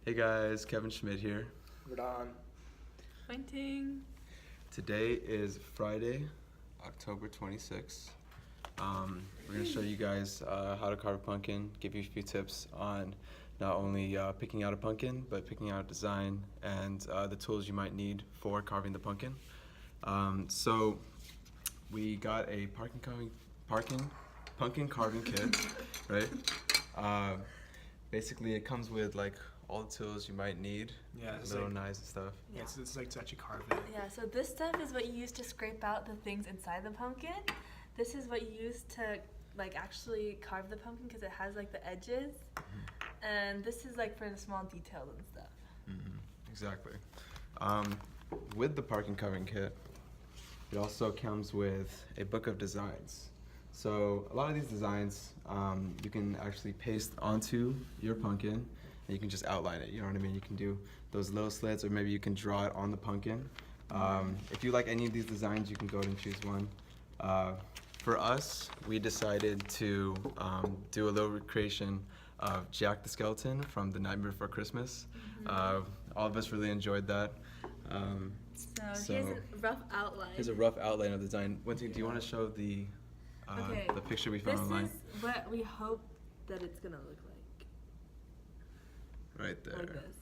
Hey guys, Kevin Schmitt here. Vardaan. Pointing. Today is Friday, October 26th. We're going to show you guys how to carve a pumpkin, give you a few tips on not only picking out a pumpkin, but picking out a design and the tools you might need for carving the pumpkin. So we got a pumpkin carving kit, right? Basically, it comes with like all the tools you might need, Yeah, it's little like, knives and stuff. yeah, it's like to actually carve it. Yeah, so this stuff is what you use to scrape out the things inside the pumpkin. This is what you use to like actually carve the pumpkin because it has like the edges. And this is like for the small details and stuff. Exactly. With the pumpkin carving kit, it also comes with a book of designs. So a lot of these designs you can actually paste onto your pumpkin and you can just outline it, you know what I mean? You can do those little slits or maybe you can draw it on the pumpkin. If you like any of these designs, you can go ahead and choose one. For us, we decided to do a little recreation of Jack the Skeleton from The Nightmare Before Christmas. All of us really enjoyed that. So here's a rough outline. Here's a rough outline of the design. Wendy, do you want to show the picture we found online? This is what we hope that it's gonna look like. Right there. Like this.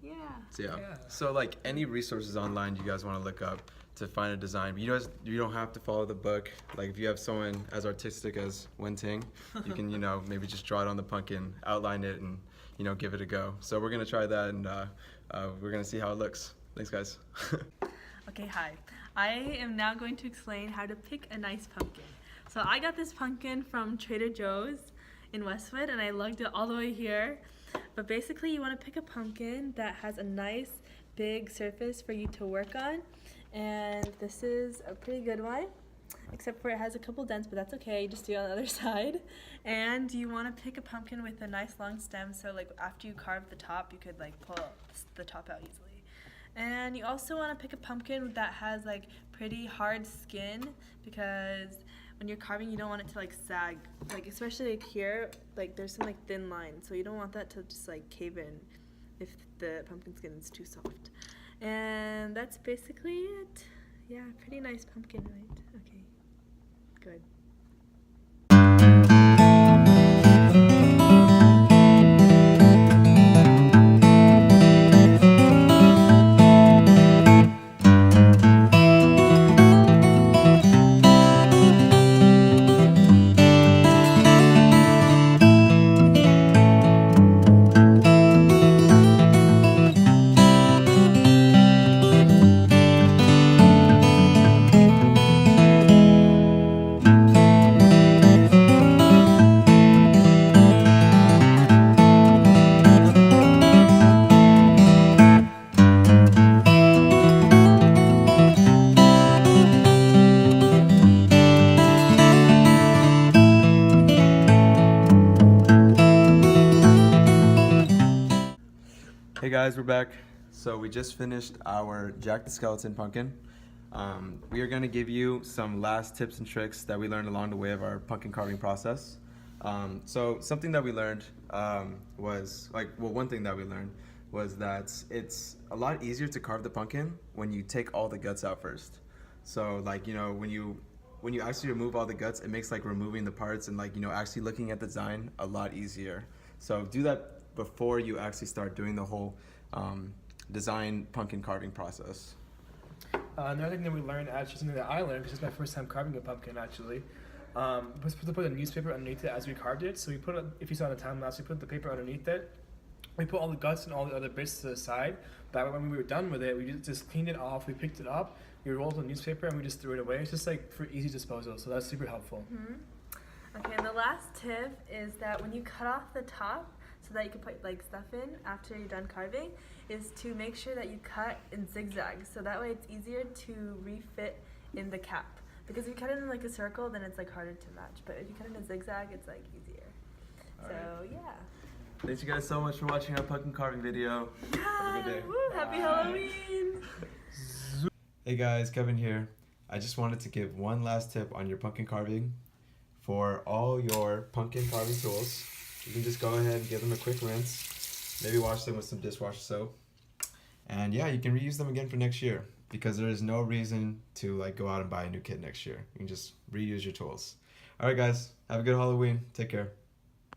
Yeah. So yeah. Yeah. So like any resources online you guys want to look up to find a design, but you don't have to follow the book. Like if you have someone as artistic as Wen Ting, you can maybe just draw it on the pumpkin, outline it, and give it a go. So we're gonna try that, and we're gonna see how it looks. Thanks, guys. Okay, hi. I am now going to explain how to pick a nice pumpkin. So I got this pumpkin from Trader Joe's in Westwood, and I lugged it all the way here. But basically, you want to pick a pumpkin that has a nice big surface for you to work on. And this is a pretty good one, except for it has a couple dents, but that's okay. You just do it on the other side. And you want to pick a pumpkin with a nice long stem, so like after you carve the top, you could like pull the top out easily. And you also want to pick a pumpkin that has like pretty hard skin, because when you're carving you don't want it to like sag, like especially like here, like there's some like thin lines, so you don't want that to just like cave in if the pumpkin skin is too soft. And that's basically it. Yeah, pretty nice pumpkin, right? Okay, good. Hey guys, we're back. So we just finished our Jack the Skeleton pumpkin. We are going to give you some last tips and tricks that we learned along the way of our pumpkin carving process. So something that we learned one thing that we learned was that it's a lot easier to carve the pumpkin when you take all the guts out first. So like, when you actually remove all the guts, it makes like removing the parts and like, actually looking at the design a lot easier. So do that before you actually start doing the whole design pumpkin carving process. Another thing that we learned, actually something that I learned, because it's my first time carving a pumpkin actually, was to put a newspaper underneath it as we carved it. So we put, if you saw the time lapse, we put the paper underneath it. We put all the guts and all the other bits to the side. But when we were done with it, we just cleaned it off, we picked it up, we rolled the newspaper, and we just threw it away. It's just like for easy disposal, so that's super helpful. Okay, and the last tip is that when you cut off the top, so that you can put like stuff in after you're done carving, is to make sure that you cut in zigzags, so that way it's easier to refit in the cap. Because if you cut it in like a circle, then it's like harder to match. But if you cut it in a zigzag, it's like easier. Yeah. Thanks you guys so much for watching our pumpkin carving video. Have a good day. Woo, happy Halloween! Hey guys, Kevin here. I just wanted to give one last tip on your pumpkin carving. For all your pumpkin carving tools, you can just go ahead and give them a quick rinse. Maybe wash them with some dishwasher soap. And yeah, you can reuse them again for next year because there is no reason to like go out and buy a new kit next year. You can just reuse your tools. All right, guys, have a good Halloween. Take care.